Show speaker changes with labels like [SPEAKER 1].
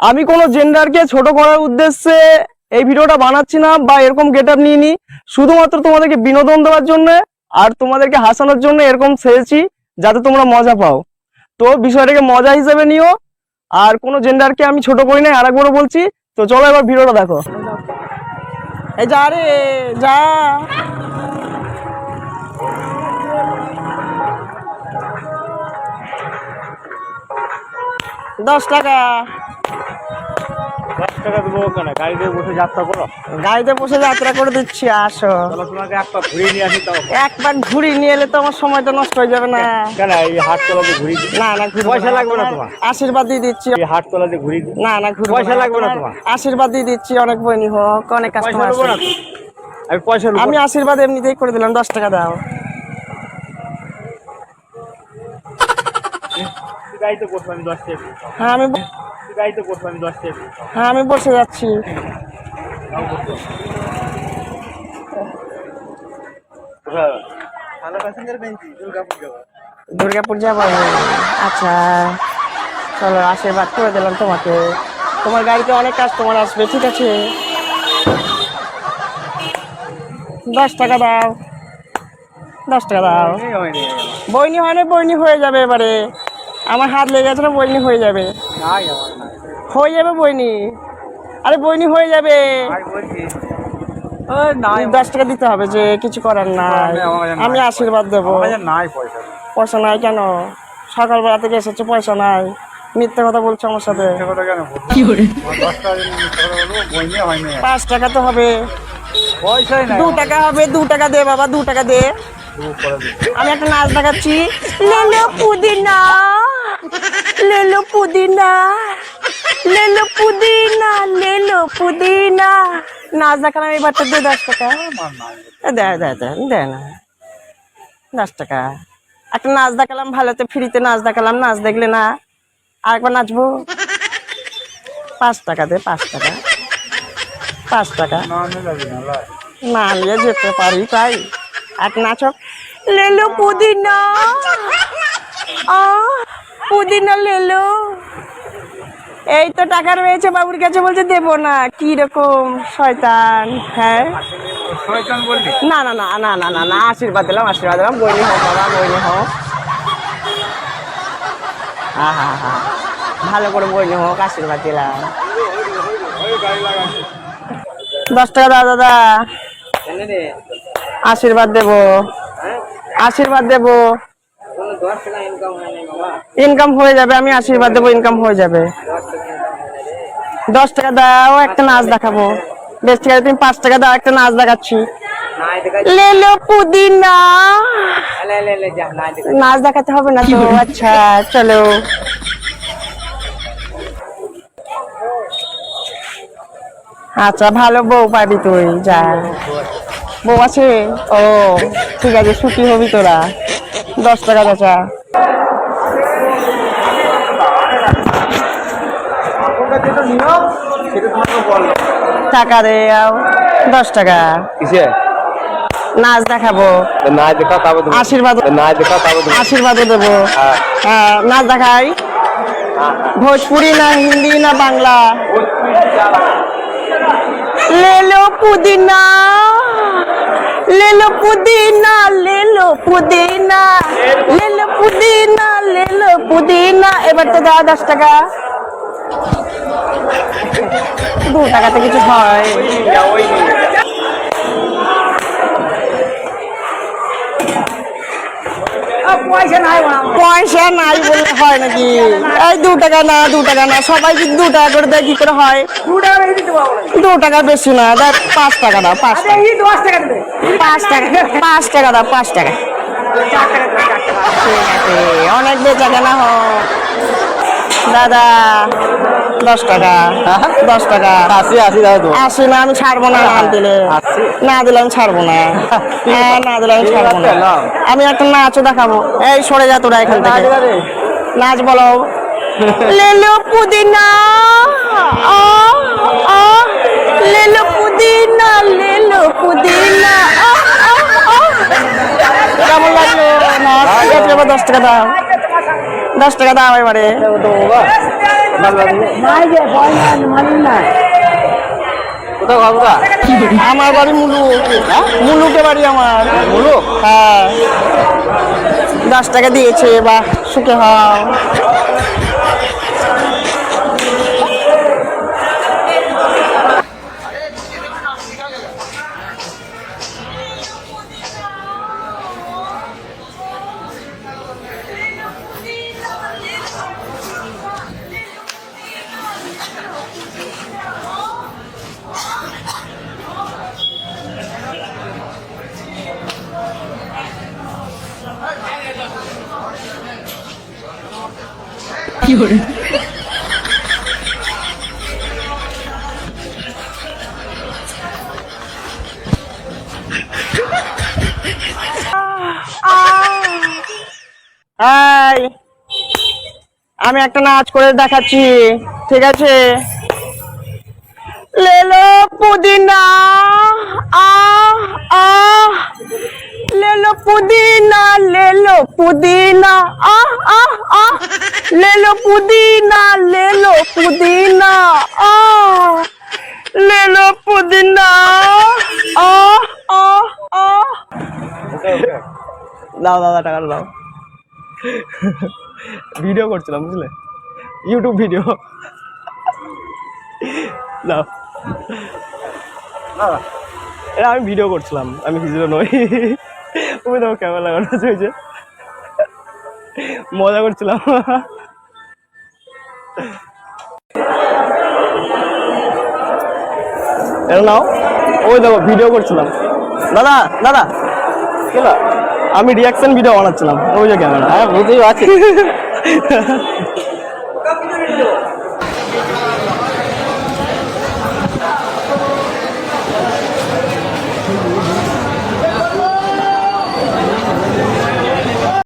[SPEAKER 1] আমি কোনো জেন্ডারকে ছোট করার উদ্দেশ্যে এই ভিডিওটা বানাচ্ছি না বা এরকম গেটআপ নিইনি, শুধুমাত্র তোমাদেরকে বিনোদন দেওয়ার জন্য আর তোমাদেরকে হাসানোর জন্য এরকম সেজেছি যাতে তোমরা মজা পাও। তো বিষয়টাকে মজা হিসেবে নিও, আর কোনো জেন্ডারকে আমি ছোট করি নাই, আরেকবারও বলছি। তো চলো এবার ভিডিওটা দেখো। এই যা রে যা, 10 টাকা।
[SPEAKER 2] 10 টাকা দেবো কেন? গাড়িতে বসে যাত্রা করো।
[SPEAKER 1] গাড়িতে বসে যাত্রা করে দিচ্ছি, আসো।
[SPEAKER 2] চলো তোমাকে একবার ঘুরিয়ে নিয়ে আসি। তাও
[SPEAKER 1] একবার ঘুরিয়ে নিয়ে এলে তো আমার সময় তো নষ্ট হয়ে যাবে না।
[SPEAKER 2] কেন এই হাট তলাতে ঘুরিয়ে দিই?
[SPEAKER 1] না না,
[SPEAKER 2] পয়সা লাগবে না তোমার।
[SPEAKER 1] আশীর্বাদ দিয়ে দিচ্ছি।
[SPEAKER 2] এই হাট তলাতে ঘুরিয়ে দিই।
[SPEAKER 1] না না,
[SPEAKER 2] পয়সা লাগবে না তোমার।
[SPEAKER 1] আশীর্বাদ দিয়ে দিচ্ছি, অনেক বইনি হোক, অনেক কাস্টমার
[SPEAKER 2] পয়সা নেবো না তো। আমি পয়সা নেবো।
[SPEAKER 1] আমি আশীর্বাদ এমনিতেই করে দিলাম, 10 টাকা দাও।
[SPEAKER 2] গাড়িতে বসবো আমি 10 টাকা।
[SPEAKER 1] হ্যাঁ আমি
[SPEAKER 2] গাড়িতে বসবো আমি 10 টাকা।
[SPEAKER 1] হ্যাঁ আমি বসে যাচ্ছি। দুর্গাপুর যাবো। আচ্ছা চলো, আশীর্বাদ করে দিলাম তোমাকে। তোমার গাড়িতে অনেক কাস্টমার আসবে, ঠিক আছে? 10 টাকা দাও, 10 টাকা দাও। বইনি হয় না, বইনি হয়ে যাবে এবারে। আমার হাত লেগে গেছে না, বইনি হয়ে যাবে। হয়ে যাবে বইনি, আরে বইনি হয়ে যাবে। 10 টাকা দিতে হবে, যে কিছু করার নাই। আমি আশীর্বাদ দেবো। পয়সা নাই কেন? সকালবেলা থেকে এসেছে, পয়সা নাই। মিথ্যা কথা বলছো আমার সাথে। 5 টাকা তো হবে। 2 টাকা হবে, 2 টাকা দে বাবা, 2 টাকা দে। আমি একটা নাচ দেখাচ্ছি। লেলো পুদিনা, লেলো পুদিনা, লেলো পুদিনা, লেলো পুদিনা। নাচ দেখালাম, এবারটা দে 10 টাকা। দে দে দে দে না, 10 টাকা। একটা নাচ দেখালাম, ভালোতে ফ্রিতে নাচ দেখালাম, নাচ দেখলে না আরেকবার নাচবো। 5 টাকা দে, 5 টাকা, 5 টাকা। না নিয়ে যেতে পারি তাই। এক নাচক। লেলো পুদিনা, পুদিনা লেলো। এই তো টাকা রয়েছে বাবুর কাছে, বলছে দেবো না। কি রকম শয়তান! হ্যাঁ না না না না না না না, আশীর্বাদ দিলাম, আশীর্বাদ দিলাম। বইনি হোক বাবা, বইনি হোক। হ্যাঁ হ্যাঁ হ্যাঁ, ভালো করে বইনি হোক, আশীর্বাদ দিলাম। 10 টাকা দাও দাদা, আশীর্বাদ দেবো, আশীর্বাদ দেবো। ইনকাম হয়ে যাবে, আমি আশীর্বাদ দেবো, ইনকাম হয়ে যাবে। 10 টাকা দাও, একটা নাচ দেখাবো। বেশ ঠিক আছে, তুমি 5 টাকা দাও, একটা নাচ দেখাচ্ছি। লেলো পুদিনা। নাচ দেখাতে হবে না তো? আচ্ছা চলো। আচ্ছা ভালো বউ পাবি তুই, যা। বউ আছে? ও ঠিক আছে, ছুটি হবি তোরা। 10 টাকা চাচা। টাকা দে, 10 টাকা।
[SPEAKER 2] কিসে
[SPEAKER 1] নাচ দেখাবো,
[SPEAKER 2] নাচ দেখা?
[SPEAKER 1] আশীর্বাদ,
[SPEAKER 2] নাচ দেখা?
[SPEAKER 1] আশীর্বাদও দেবো। হ্যাঁ নাচ দেখাই। ভোজপুরি না হিন্দি না বাংলা? লেলো পুদিনা, লেলো পুদিনা, লেলো পুদিনা, লেলো পুদিনা, লেলো পুদিনা। এবার তো দাও 10 টাকা। 2 টাকাতে কিছু হয়? পয়সা নাই বললে হয় নাকি? এই 2 টাকা না, 2 টাকা না, সবাই যদি 2 টাকা করে দেয় কি করে হয়? 2 টাকা বেশি না, 5 টাকা দাও, 5 টাকা। 5 টাকা, 5 টাকা দাও, 5 টাকা। ঠিক আছে, অনেক বেচা কেনা হোক। দাদা 10 টাকা, 10 টাকা। 80 না, আমি ছাড়বো না। না দিলে, না দিলে আমি ছাড়বো না। হ্যাঁ না দিলে আমি ছাড়বো না। আমি একটা নাচও দেখাবো। এই সরে যা তোরা এখান থেকে। নাচ বলো। লেলো পুদিনা, লেলো পুদিনা, লেলো পুদিনা। কেমন লাগলো নাচ? 10 টাকা দাও, 10 টাকা দাও এবারে।
[SPEAKER 2] কোথাও বাবুরা
[SPEAKER 1] আমার বাড়ি মুলুক। মুলুকে বাড়ি আমার।
[SPEAKER 2] মুলুক?
[SPEAKER 1] হ্যাঁ, 10 টাকা দিয়েছে বা সুখে হও। হাই, আমি একটা নাচ করে দেখাচ্ছি, ঠিক আছে? লেলো পুদিনা, লেলো পুদিনা, লেলো পুদিনা, লেলো পুদিনা, লেলো পুদিনা, লেলো পুদিনা, দাও দাদা, টাকা দাও। ভিডিও করছিলাম, বুঝলে, ইউটিউব ভিডিও। দাও। এটা আমি ভিডিও করছিলাম, আমি হিজড়া নই। তুমি তো ক্যামেরা লাগানো হয়েছে, মজা করছিলাম। এটা নাও। ওই দেখো, ভিডিও করছিলাম। দাদা দাদা, আমি রিয়াকশন ভিডিও বানাচ্ছিলাম। ওই যে ক্যামেরা।
[SPEAKER 2] হ্যাঁ, বুঝতেই পারছি।